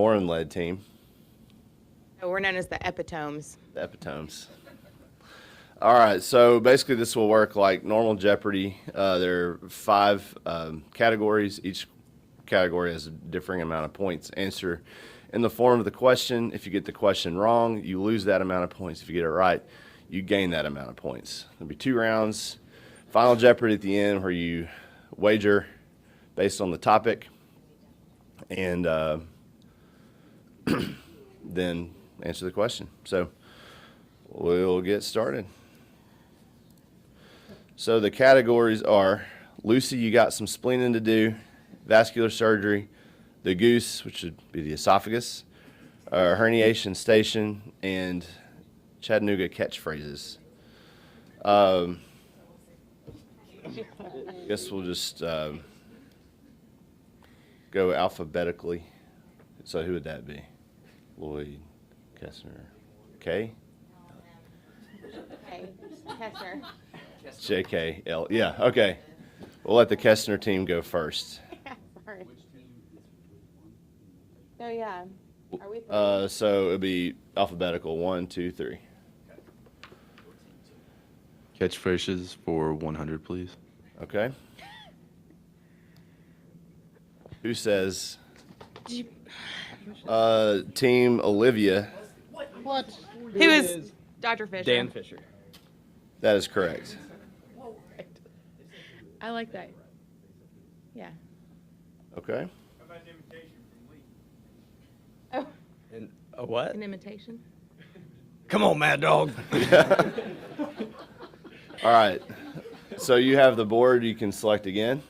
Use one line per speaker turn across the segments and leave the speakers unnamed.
Morin-led team,
Oh, we're known as the epitomes.
the Epitomes. All right, so basically this will work like normal Jeopardy. There are five categories. Each category has a differing amount of points. Answer in the form of the question. If you get the question wrong, you lose that amount of points. If you get it right, you gain that amount of points. There'll be 2 rounds. Final Jeopardy at the end where you wager based on the topic and then answer the question. So we'll get started. So the categories are Lucy, you got some spleening to do, vascular surgery, the goose, which would be the esophagus, herniation station, and Chattanooga catchphrases. Guess we'll just go alphabetically. So who would that be? Lloyd, Kessner, Kay?
Okay, Kessner.
JKL. Yeah, okay. We'll let the Kessner team go first.
Sorry. Oh, yeah. Are we
So it'll be alphabetical 1, 2, 3.
Catchphrases for 100, please.
Okay. Who says? Team Olivia.
What?
Who is Dr. Fisher?
Dan Fisher.
That is correct.
I like that. Yeah.
Okay.
Oh,
And a what?
an imitation?
Come on, Mad Dog.
All right. So you have the board. You can select again.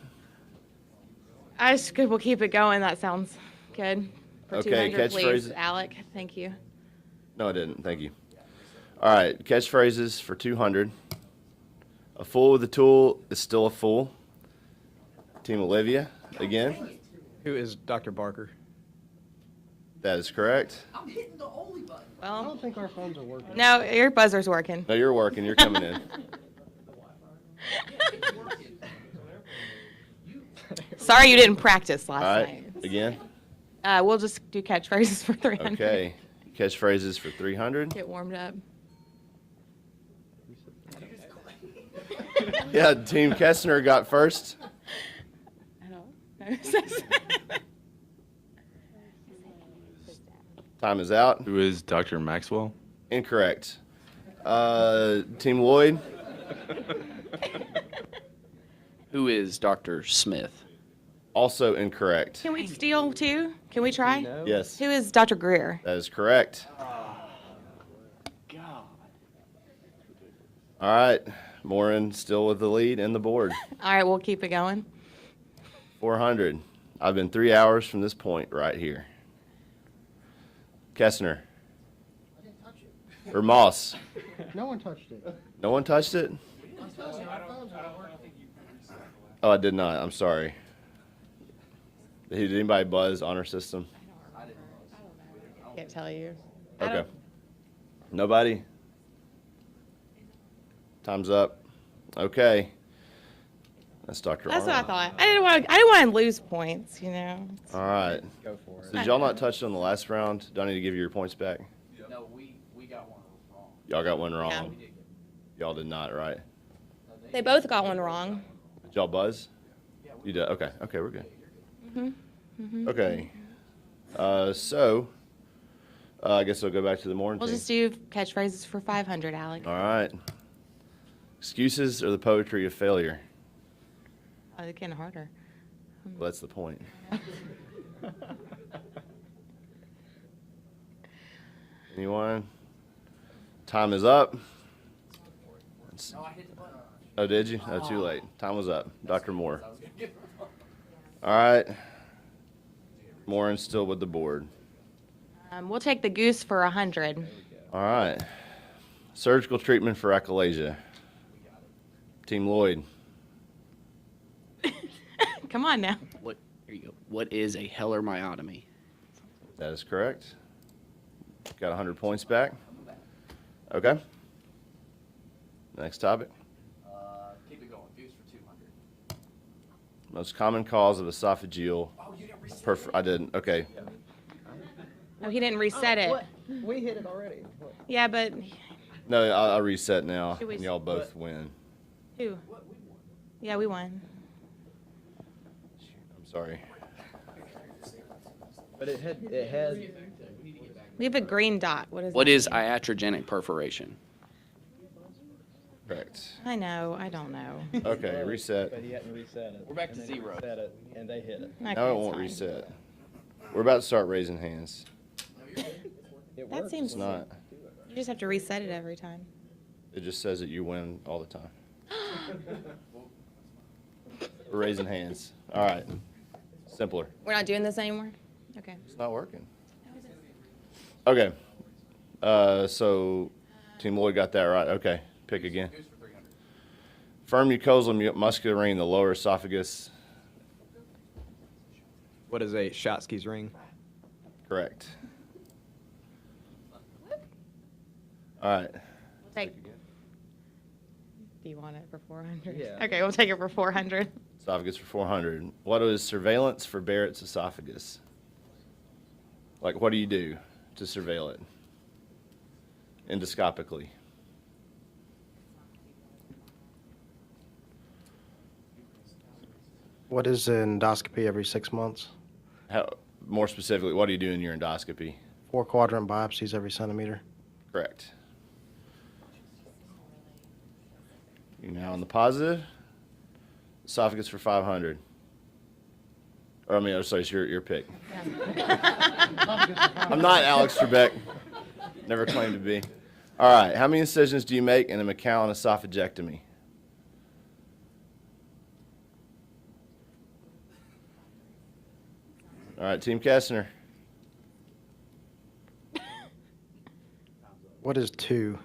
We'll keep it going. That sounds good. For
Okay,
200, please,
catchphrase.
Alec. Thank you.
No, I didn't. Thank you. All right. Catchphrases for 200. A fool with a tool is still a fool. Team Olivia again.
Who is Dr. Barker?
That is correct.
I'm hitting the only button.
I
Well,
don't think our phones are working.
no, your buzzer's working.
No, you're working. You're coming in.
Sorry you didn't practice last
All
night.
right. Again.
We'll just do catchphrases for 300.
Okay. Catchphrases for 300.
Get warmed up.
Yeah, Team Kessner got first.
I don't know.
Time is out.
Who is Dr. Maxwell?
Incorrect. Team Lloyd.
Who is Dr. Smith?
Also incorrect.
Can we steal too? Can we try?
No.
Yes,
Who is Dr. Greer?
that is correct.
God.
All right. Morin still with the lead and the board.
All right, we'll keep it going.
400. I've been 3 hours from this point right here. Kessner. Or Moss.
No one touched it.
No one touched it? Oh, I did not. I'm sorry. Did anybody buzz honor system?
Can't tell you.
Okay. Nobody? Time's up. Okay. That's Dr.
That's what I
Arnold.
thought. I didn't want to lose points, you know.
All right.
Go for it.
Did y'all not touch it on the last round? Do I need to give you your points back?
No, we got one wrong.
Y'all got one wrong.
Yeah.
Y'all did not, right?
They both got one wrong.
Did y'all buzz? You did. Okay. Okay, we're good. Okay. So, I guess we'll go back to the morning
We'll
team.
just do catchphrases for 500, Alec.
All right. Excuses are the poetry of failure.
Oh, they're getting harder.
Well, that's the point. Anyone? Time is up.
No, I hit the button.
Oh, did you? Oh, too late. Time was up. Dr. Moore. All right. Morin's still with the board.
We'll take the goose for 100.
All right. Surgical treatment for achalasia. Team Lloyd.
Come on now.
What? Here you go. What is a Heller myotomy?
That is correct. Got 100 points back. Okay. Next topic.
Keep it going. Goose for 200.
Most common cause of esophageal. I didn't. Okay.
Oh, he didn't reset it.
What? We hit it already. What?
Yeah, but
No, I'll reset now,
Should we-
and y'all both win.
who? Yeah, we won.
I'm sorry.
But it had.
We have a green dot. What is
What
that?
is iatrogenic perforation?
Correct.
I know. I don't know.
Okay,
But
reset.
he hadn't reset it.
We're back to
And then he
zero.
reset it, and they hit it.
Okay,
Now it
it's
won't
fine.
reset. We're about to start raising hands.
It
That
works.
seems-
It's not.
You just have to reset it every time.
It just says that you win all the time. We're raising hands. All right. Simpler.
We're not doing this anymore? Okay.
It's not working. Okay. So Team Lloyd got that right. Okay. Pick again. Firm mucosal muscular ring in the lower esophagus.
What is a Shotsky's ring?
Correct. All right.
Take. Do you want it for 400?
Yeah.
Okay, we'll take it for 400.
Esophagus for 400. What is surveillance for Barrett's esophagus? Like, what do you do to surveil it? Endoscopically.
What is an endoscopy every 6 months?
How, more specifically, what do you do in your endoscopy?
4-quadrant biopsies every centimeter.
Correct. You're now in the positive. Esophagus for 500. Or, I mean, oh, sorry, it's your pick. I'm not Alex Trebek. Never claimed to be. All right, how many incisions do you make in a McCowan esophagectomy? All right, Team Kessner.
What is 2?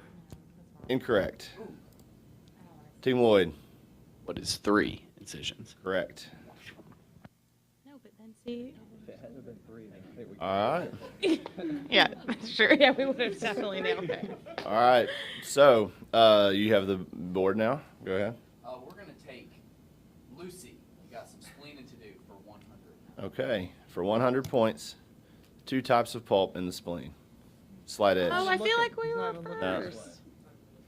Incorrect. Team Lloyd.
What is 3 incisions?
Correct.
No, but then see.
If it hadn't been 3, then I think we
All right.
Yeah, sure. Yeah, we would have definitely nailed it.
All right. So you have the board now. Go ahead.
We're going to take Lucy. You got some spleening to do for 100.
Okay. For 100 points, 2 types of pulp in the spleen. Slight edge.
Oh, I feel like we were
Yeah.
first.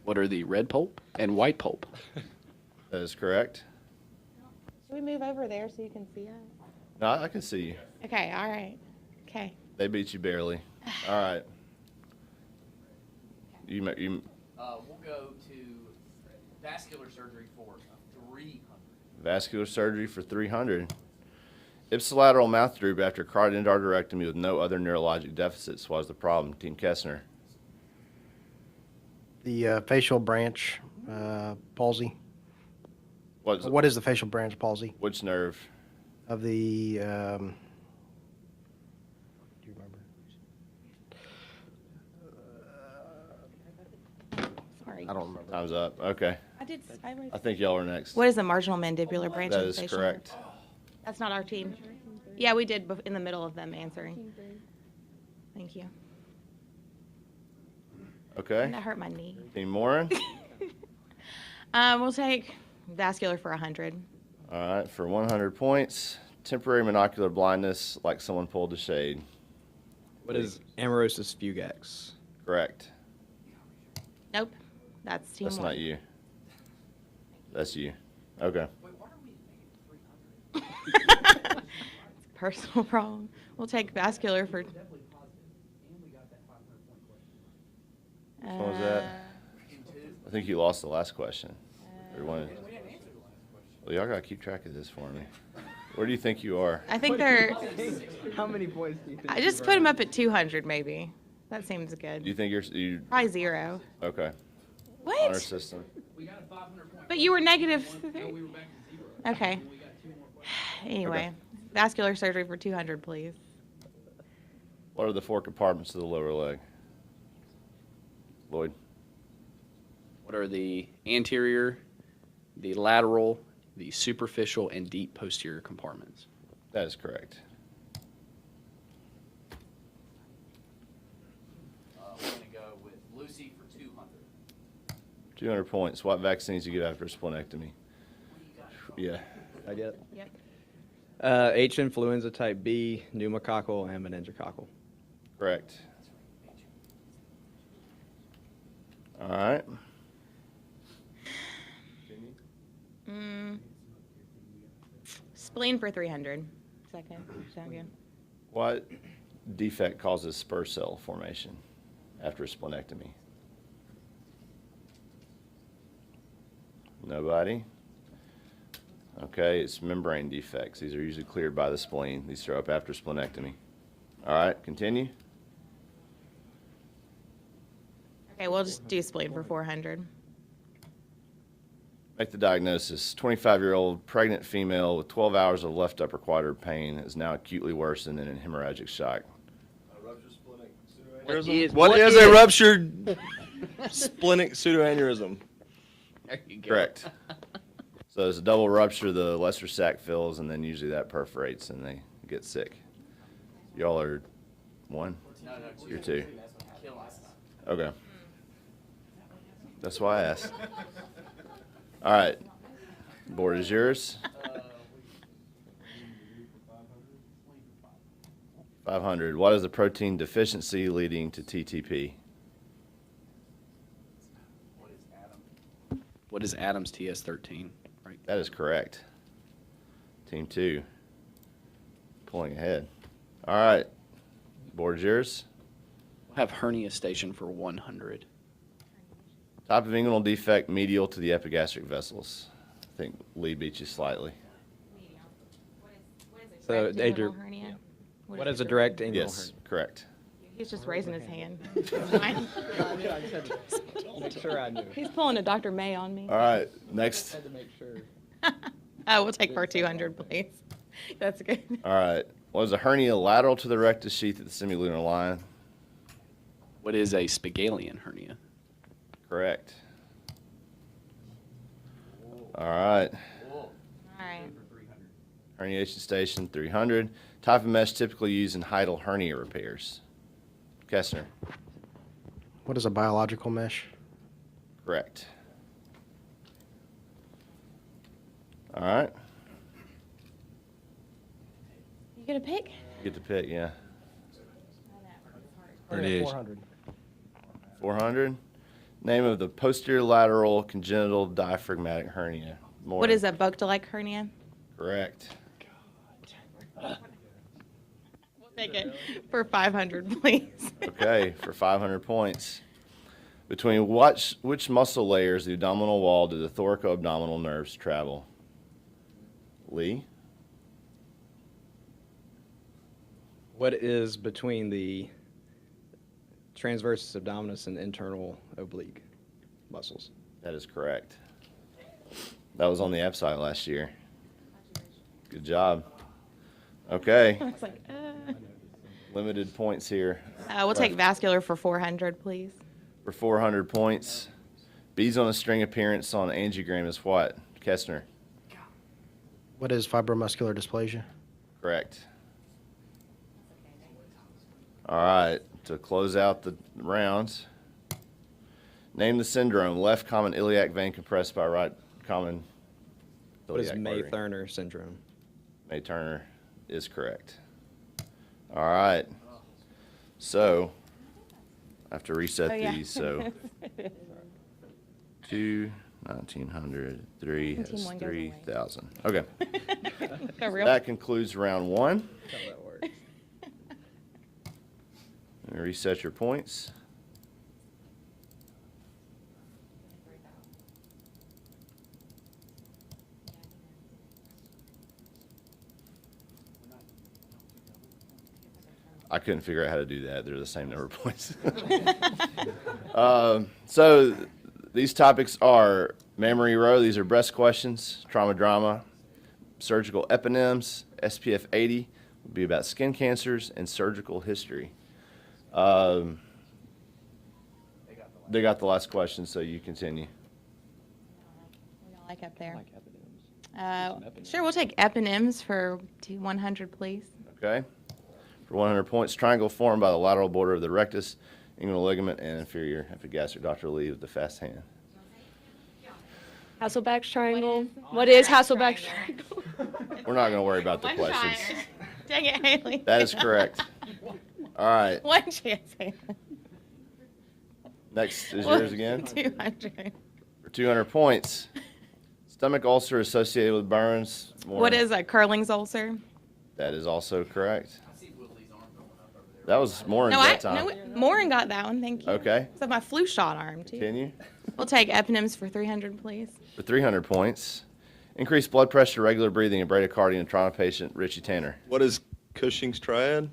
What are the red pulp and white pulp?
That is correct.
Should we move over there so you can see it?
No, I can see you.
Okay, all right. Okay.
They beat you barely. All right. You
We'll go to vascular surgery for 300.
vascular surgery for 300. Ipsilateral mouth droop after carotid endarterectomy with no other neurologic deficits was the problem. Team Kessner.
The facial branch palsy. What is the facial branch palsy
Which nerve?
of the? Do you remember?
Sorry.
I don't remember.
Time's up. Okay. I think y'all are next.
What is the marginal mandibular branch
That
of the
is
facial?
correct.
That's not our team. Yeah, we did in the middle of them answering. Thank you.
Okay.
That hurt my knee.
Team Morin.
We'll take vascular for 100.
All right, for 100 points, temporary monocular blindness, like someone pulled the shade.
What is amaurosis fugax?
Correct.
Nope. That's team
That's
one.
not you. That's you. Okay.
Personal problem. We'll take vascular for.
What was that? I think you lost the last question. Or one- Well, y'all gotta keep track of this for me. Where do you think you are?
I think they're.
How many points do you think?
I just put them up at 200, maybe. That seems
Do you
good.
think you?
Probably 0.
Okay. Honor
What?
system.
But you were negative. Okay. Anyway, vascular surgery for 200, please.
What are the 4 compartments of the lower leg? Lloyd.
What are the anterior, the lateral, the superficial, and deep posterior compartments?
That is correct.
We're going to go with Lucy for 200.
200 points. What vaccines do you give after a splenectomy? Yeah.
I get it.
Yep.
H influenza type B, pneumococcal, and meningococcal.
Correct. All right.
Spleen for 300. Second. Sound good?
What defect causes spur cell formation after a splenectomy? Nobody? Okay, it's membrane defects. These are usually cleared by the spleen. These show up after splenectomy. All right, continue.
Okay, we'll just do spleen for 400.
Make the diagnosis. 25-year-old pregnant female with 12 hours of left upper quadrant pain is now acutely worsened in a hemorrhagic shock.
What is a ruptured splenic pseudoaneurysm?
There you go.
Correct. So there's a double rupture, the lesser sac fills, and then usually that perforates and they get sick. Y'all are one? You're two. Okay. That's why I asked. All right. Board is yours. 500. What is a protein deficiency leading to TTP?
What is Adams TS13? Right.
That is correct. Team 2. Pulling ahead. All right. Board is yours.
We'll have hernia station for 100.
Type of inguinal defect medial to the epigastric vessels. I think Lee beat you slightly.
So,
Direct
Adrian,
inguinal hernia?
what is a direct inguinal
Yes, correct.
He's just raising his hand. It's fine.
hernia? I just had to make sure I knew.
He's pulling a Dr. May on me.
All right. Next.
Had to make sure.
We'll take for 200, please. That's good.
All right. What is a hernia lateral to the rectus sheath at the semilunar line?
What is a Spigelian hernia?
Correct. All right.
All right.
Herniation station 300. Type of mesh typically used in hiatal hernia repairs. Kessner.
What is a biological mesh?
Correct. All right.
You get a pick?
You get to pick, yeah.
38.
400.
400. Name of the posterior lateral congenital diaphragmatic hernia. More.
What is a Bocta-like hernia?
Correct.
We'll take it for 500, please.
Okay, for 500 points. Between which muscle layers the abdominal wall do the thoracoabdominal nerves travel? Lee?
What is between the transversus abdominis and internal oblique muscles?
That is correct. That was on the AppSite last year. Good job. Okay,
I was like,
limited points here.
We'll take vascular for 400, please.
For 400 points. Beads on a string appearance on angiogram is what? Kessner.
What is fibromuscular dysplasia?
Correct. All right, to close out the rounds, name the syndrome. Left common iliac vein compressed by right common
What is
iliac
May
artery.
Thurner syndrome?
May Turner is correct. All right. So, I have to reset
Oh, yeah.
these. So, 2, 1900, 3
Team
has
one goes away.
3,000. Okay.
For real?
That concludes round 1.
How that works.
Let me reset your points. I couldn't figure out how to do that. They're the same number of points. So these topics are memory row. These are breast questions, trauma drama, surgical eponyms, SPF 80 would be about skin cancers, and surgical history. They got the last question, so you continue.
We don't like up there.
Like eponyms.
Sure, we'll take eponyms for 100, please.
Okay? For 100 points, triangle formed by the lateral border of the rectus, inguinal ligament, and inferior epigastric. Dr. Lee with the fast hand.
Hasselback's triangle. What is Hasselback's triangle?
We're not going to worry about the
One
questions.
shiner. Dang it, Haley.
That is correct. All right.
One chance.
Next is yours again
200.
for 200 points. Stomach ulcer associated with burns.
What is a Curling's ulcer?
That is also correct. That was more
No,
that time.
no, Morin got that one. Thank you.
Okay.
So my flu shot arm too.
Can you?
We'll take eponyms for 300, please.
For 300 points. Increased blood pressure, regular breathing, and bradycardia in trauma patient Richie Tanner.
What is Cushing's triad?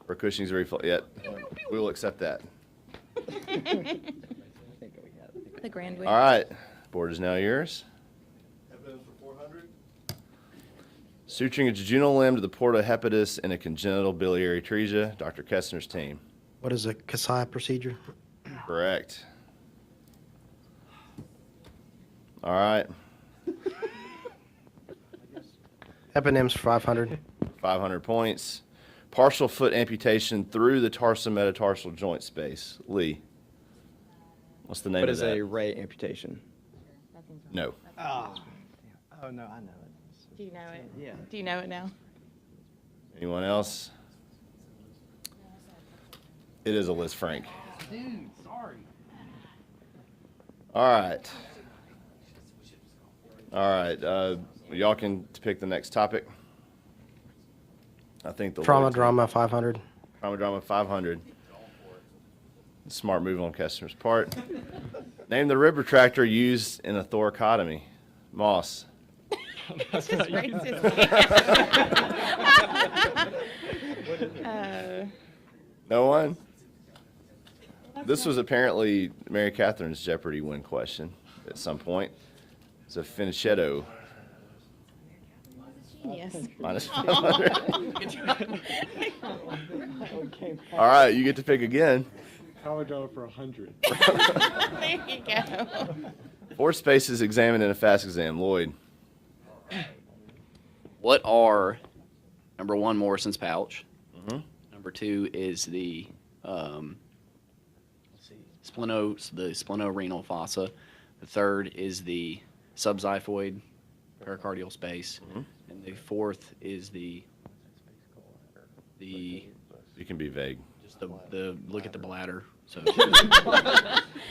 For Cushing's reflux. Yet. We will accept that.
The Grand
All right. Board is now yours. Suturing a jejunal limb to the porta hepatis in a congenital biliary atresia. Dr. Kessner's team.
What is a Kasai procedure?
Correct. All right.
Eponyms for 500.
500 points. Partial foot amputation through the tarsometatarsal joint space. Lee. What's the name
What
of
is
that?
a ray amputation?
No.
Oh no, I know it.
Do you know it?
Yeah.
Do you know it now?
Anyone else? It is a Liz Frank.
Dude, sorry.
All right. All right. Y'all can pick the next topic. I think the
Trauma
Lord's-
drama 500.
Trauma drama 500. Smart move on Kessner's part. Name the rib retractor used in a thoracotomy. Moss.
This is racist.
No one? This was apparently Mary Catherine's Jeopardy win question at some point. It's a Finichetto.
Yes.
Minus 500. All right, you get to pick again.
Trauma drama for 100.
There you go.
4 spaces examined in a fast exam. Lloyd.
What are number 1 Morrison's pouch?
Mhm.
Number 2 is the splenorenal fossa. The third is the subxiphoid pericardial space, and the fourth is the
You can be vague.
just the look at the bladder. So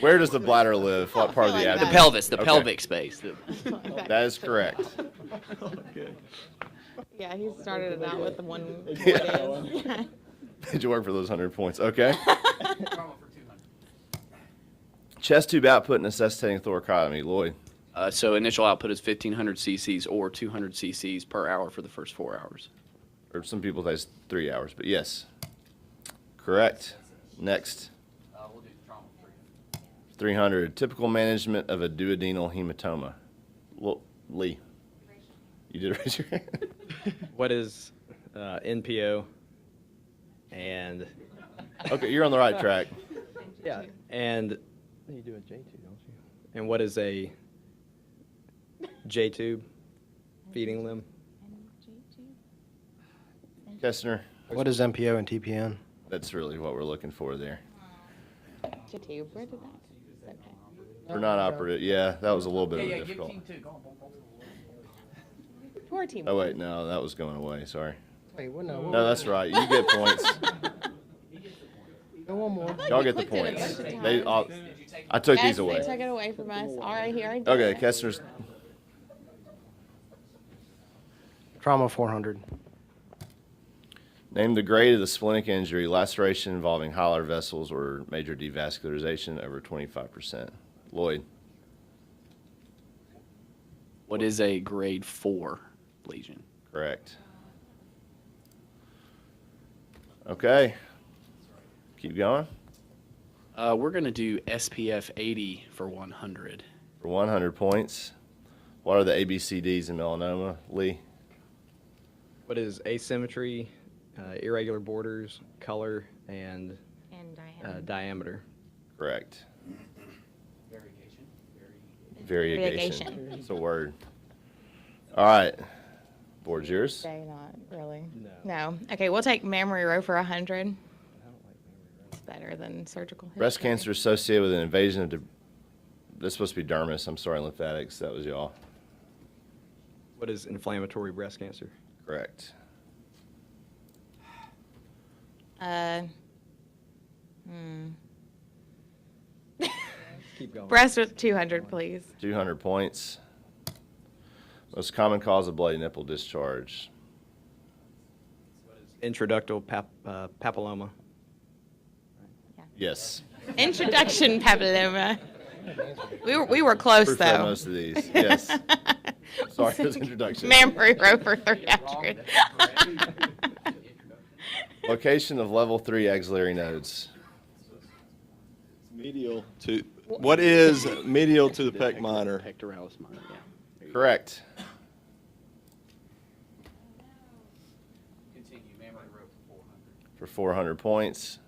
Where does the bladder live? What part of the
like
the
abdomen?
pelvis, the
Okay.
pelvic space.
That is correct.
Yeah, he started it out with the one.
Yeah. Did you work for those 100 points? Okay. Chest tube output necessitating thoracotomy. Lloyd.
So initial output is 1,500 cc's or 200 cc's per hour for the first 4 hours.
Or some people say it's 3 hours, but yes. Correct. Next.
We'll do trauma
300. Typical management of a duodenal hematoma. Lee. You did raise your hand.
What is NPO? And
Okay, you're on the right track.
yeah, and you do a J tube, don't you? And what is a J tube? Feeding limb.
Kessner.
What is MPO and TPN?
That's really what we're looking for there.
YouTube. Where did that? Okay.
For non-operative, yeah, that was a little bit of a difficult.
Poor team.
Oh wait, no, that was going away. Sorry.
Wait, what? No.
No, that's right. You get points.
One more.
Y'all get the
Clicked it a
points.
bunch of
They,
times.
I took
Yes,
these away.
they took it away from us. All right, here I did
Okay,
it.
Kessner's.
Trauma 400.
Name the grade of the splenic injury, laceration involving hilar vessels or major devascularization over 25%. Lloyd.
What is a grade 4 lesion?
Correct. Okay. Keep going.
We're going to do SPF 80 for 100.
For 100 points. What are the ABCDs in melanoma? Lee.
What is asymmetry, irregular borders, color, and
And diameter.
diameter?
Correct.
Variegation.
Variegation.
Variegation.
It's a word. All right. Board's yours.
Say not really. No. Okay, we'll take mammary row for 100. It's better than surgical.
Breast
history.
cancer associated with an invasion of that's supposed to be dermis. I'm sorry, lymphatics. That was y'all.
What is inflammatory breast cancer?
Correct.
Keep going.
Breast with 200, please.
200 points. Most common cause of bloody nipple discharge.
Introductal papilloma.
Yes.
Introduction papilloma. We were close
Proof read
though.
most of these. Yes. Sorry, it was introduction.
Mammary rover 300.
Location of level 3 axillary nodes.
Medial to, what is medial to the pec minor?
Pectoralis minor, yeah. There you go.
Correct.
Continue, mammary rope for 400.
For 400 points.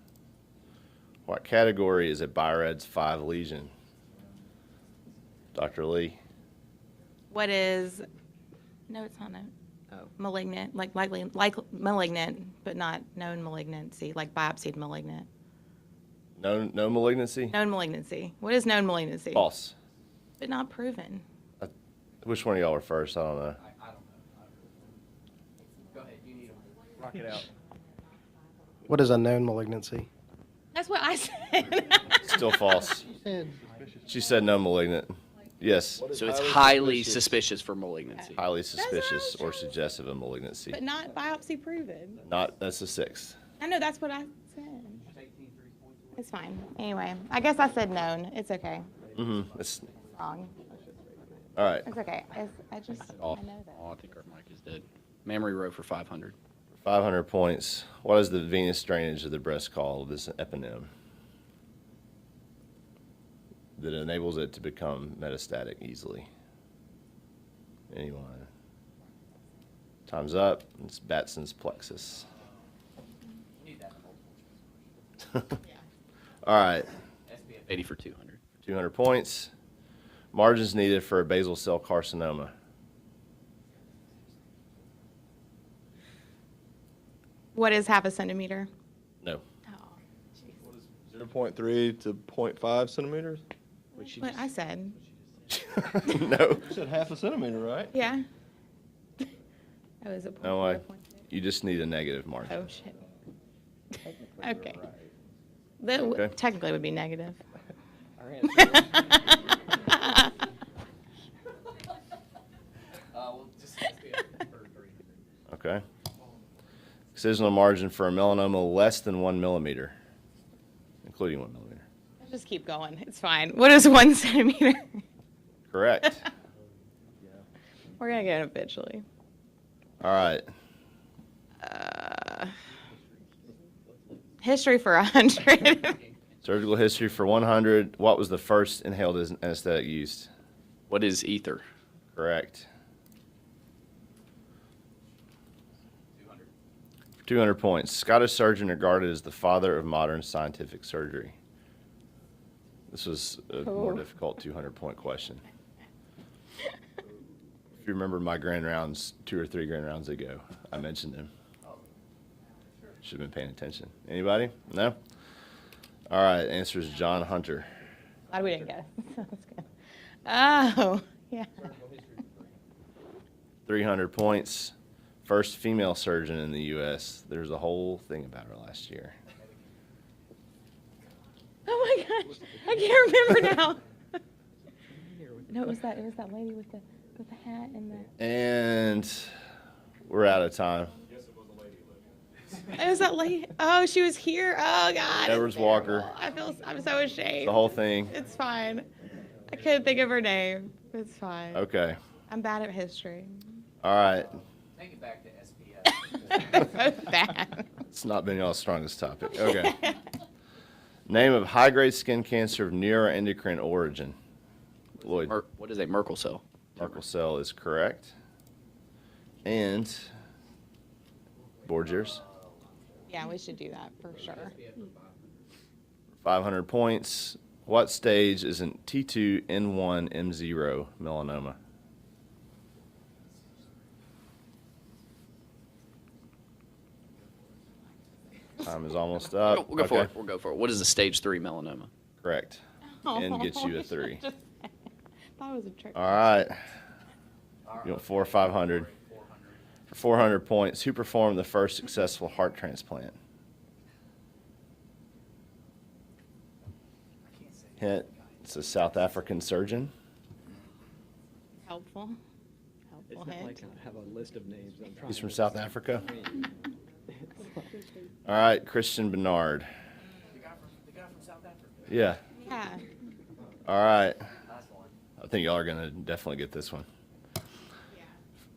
What category is a Byrad's 5 lesion? Dr. Lee.
What is? No, it's not known. Oh, malignant, like malignant, but not known malignancy, like biopsied malignant.
No malignancy?
Known malignancy. What is known malignancy?
False.
But not proven.
Which one of y'all were first? I don't know.
I don't know. Go ahead, you need them.
Rock it out.
What is unknown malignancy?
That's what I said.
Still false. She said no malignant. Yes.
So it's highly suspicious for malignancy.
Highly suspicious or suggestive of malignancy.
But not biopsy proven.
That's a 6.
I know that's what I said. It's fine. Anyway, I guess I said known. It's okay.
It's
Wrong.
all right.
It's okay. I just I know that.
Oh, I think our mic is dead. Mammary rope for 500.
500 points. What is the venous drainage of the breast called? This is an eponym that enables it to become metastatic easily. Anyone? Time's up. It's Batson's plexus. All right.
80 for 200.
200 points. Margins needed for a basal cell carcinoma.
What is half a centimeter?
No.
Oh,
0.3 to 0.5 centimeters?
what I said.
No.
You said half a centimeter, right?
Yeah. Oh, is it?
No way.
0.4?
You just need a negative margin.
Oh shit. Okay. That
Okay.
technically would be negative.
Okay. Excisional margin for a melanoma less than 1 millimeter, including 1 millimeter.
Just keep going. It's fine. What is 1 centimeter?
Correct.
We're gonna get it eventually.
All right.
History for 100.
Surgical history for 100. What was the first inhaled anesthetic used?
What is ether?
Correct. 200 points. Scottish surgeon regarded as the father of modern scientific surgery. This was a more difficult 200-point question. If you remember my grand rounds, 2 or 3 grand rounds ago, I mentioned him. Should have been paying attention. Anybody? No? All right, answer is John Hunter.
Glad we didn't guess. That's good. Oh, yeah.
300 points. First female surgeon in the U.S. There's a whole thing about her last year.
Oh my gosh, I can't remember now. No, it was that lady with the hat and the.
And we're out of time.
It was that lady. Oh, she was here. Oh God.
Edwards
it's
Walker.
terrible. I'm so ashamed.
The whole thing.
It's fine. I couldn't think of her name. It's fine.
Okay.
I'm bad at history.
All right.
Take it back to SPS.
So bad.
It's not been y'all's strongest topic. Okay. Name of high-grade skin cancer of neuroendocrine origin. Lloyd.
What is a Merkel cell?
Merkel cell is correct. And board yours.
Yeah, we should do that for sure.
500 points. What stage is in T2, N1, M0 melanoma? Time is almost up.
We'll go for it. We'll go for it. What is a stage 3 melanoma?
Correct. And gets you a 3.
Thought it was a trick.
All right. You want 4 or 500? For 400 points, who performed the first successful heart transplant? Hint, it's a South African surgeon.
Helpful.
It's
Helpful
not like
hint.
I have a list of names. I'm trying
He's
to-
from South Africa. All right, Christian Bernard.
The guy from South Africa.
Yeah.
Yeah.
All right. I think y'all are going to definitely get this one.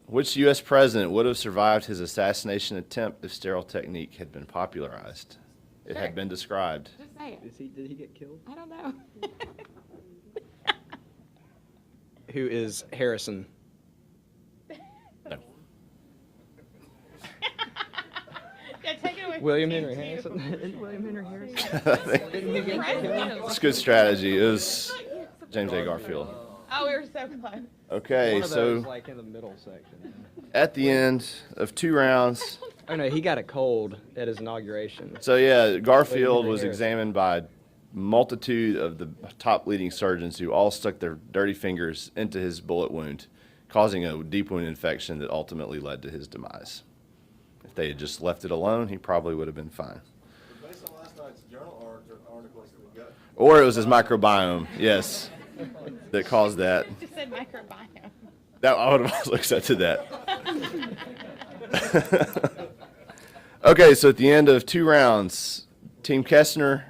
Which U.S. president would have survived his assassination attempt if sterile technique had been popularized? It
Sure.
had been described.
Just say it.
Did he get killed?
I don't know.
Who is Harrison?
No.
Yeah, take it away. from
William
Team
Henry
two.
Harrison? Isn't William Henry Harrison?
It's good strategy. It was James A. Garfield.
Oh, we were so close.
Okay,
One of
so
those, like in the middle section.
at the end of 2 rounds,
Oh no, he got a cold at his inauguration.
so yeah, Garfield
Henry
was
Harrison.
examined by a multitude of the top leading surgeons who all stuck their dirty fingers into his bullet wound, causing a deep wound infection that ultimately led to his demise. If they had just left it alone, he probably would have been fine.
Based on last night's journal articles that we got.
Or it was his microbiome, yes, that caused that.
You just said microbiome.
That I would have also accepted that. Okay, so at the end of 2 rounds, Team Kestner,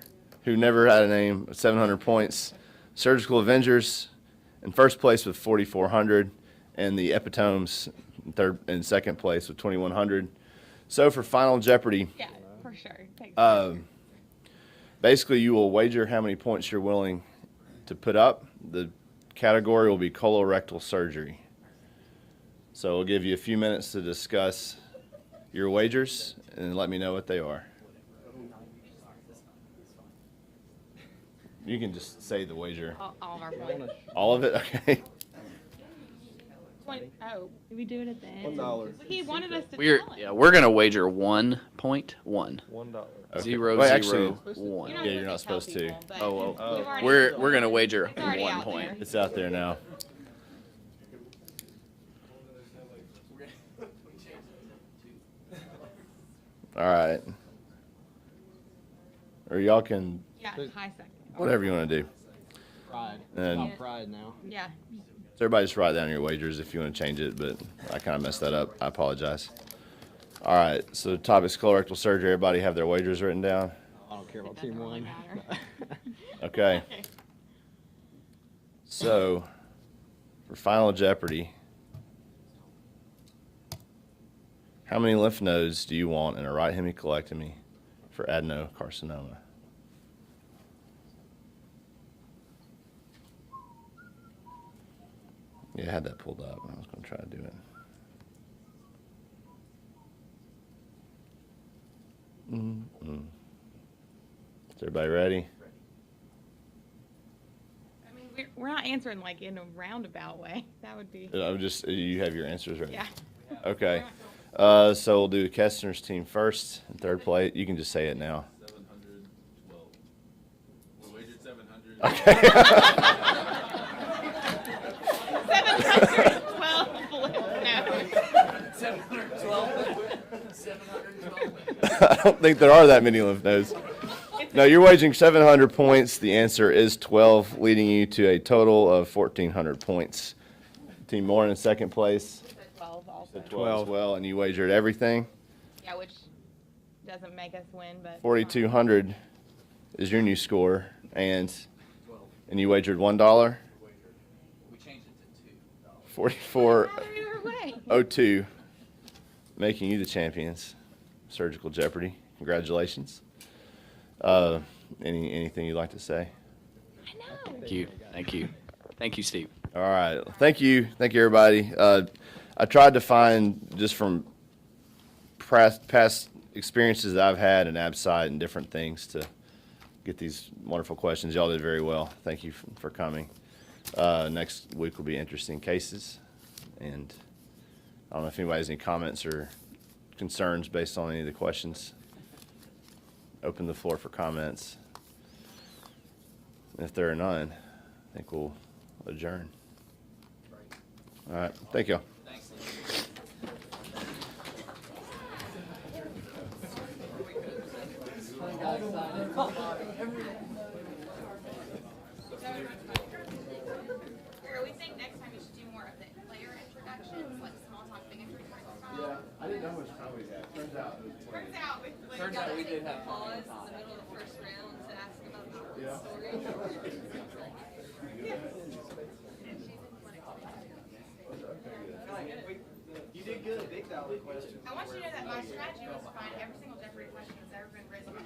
who never had a name, 700 points. Surgical Avengers in first place with 4,400, and the Epitomes in third and second place with 2,100. So for Final Jeopardy,
Yeah, for sure. Thanks.
basically you will wager how many points you're willing to put up. The category will be colorectal surgery. So we'll give you a few minutes to discuss your wagers and let me know what they are. You can just say the wager.
All of our points.
All of it? Okay.
20, oh,
Did we do it at the end?
$1.
he wanted us to
We're
tell him.
yeah, we're gonna wager 1.1.
$1.
Okay.
Zero,
Wait,
zero,
actually,
one.
You're
Yeah, you're not
tell
supposed to.
people, but
Oh, well.
we've already-
We're gonna wager
It's already
1
out
point.
there.
it's out there now. All right. Or y'all can,
Yeah, high second.
whatever you want to do.
Pride.
And-
About pride now.
Yeah.
So everybody just write down your wagers if you want to change it, but I kind of messed that up. I apologize. All right, so the topic's colorectal surgery. Everybody have their wagers written down?
I don't care about
Doesn't
team
really
one.
matter.
Okay. So for Final Jeopardy, how many lymph nodes do you want in a right hemicolectomy for adenocarcinoma? Yeah, I had that pulled up. I was going to try to do it. Mm-mm. Is everybody ready?
I mean, we're not answering like in a roundabout way. That would be.
I would just, you have your answers ready?
Yeah.
Okay. So we'll do Kestner's team first in third place. You can just say it now.
712. We wagered 700.
Okay.
712 notes.
712.
I don't think there are that many lymph nodes. No, you're wagering 700 points. The answer is 12, leading you to a total of 1,400 points. Team Moore in second place.
12 also.
12 as well, and you wagered everything.
Yeah, which doesn't make us win, but.
4,200 is your new score, and you wagered $1.
We changed it to $2.
4402, making you the champions. Surgical Jeopardy. Congratulations. Anything you'd like to say?
I know.
Thank you. Thank you. Thank you, Steve.
All right. Thank you, everybody. I tried to find, just from past experiences that I've had in ABSCITE and different things, to get these wonderful questions. Y'all did very well. Thank you for coming. Next week will be interesting cases, and I don't know if anybody has any comments or concerns based on any of the questions. Open the floor for comments. If there are none, I think we'll adjourn. All right. Thank you.
Thanks. Turns out we did have
Pause in the middle of the first round to ask about the story.
You did good. Big dollar question.
I want you to know that my strategy was to find every single Jeopardy question that's ever been written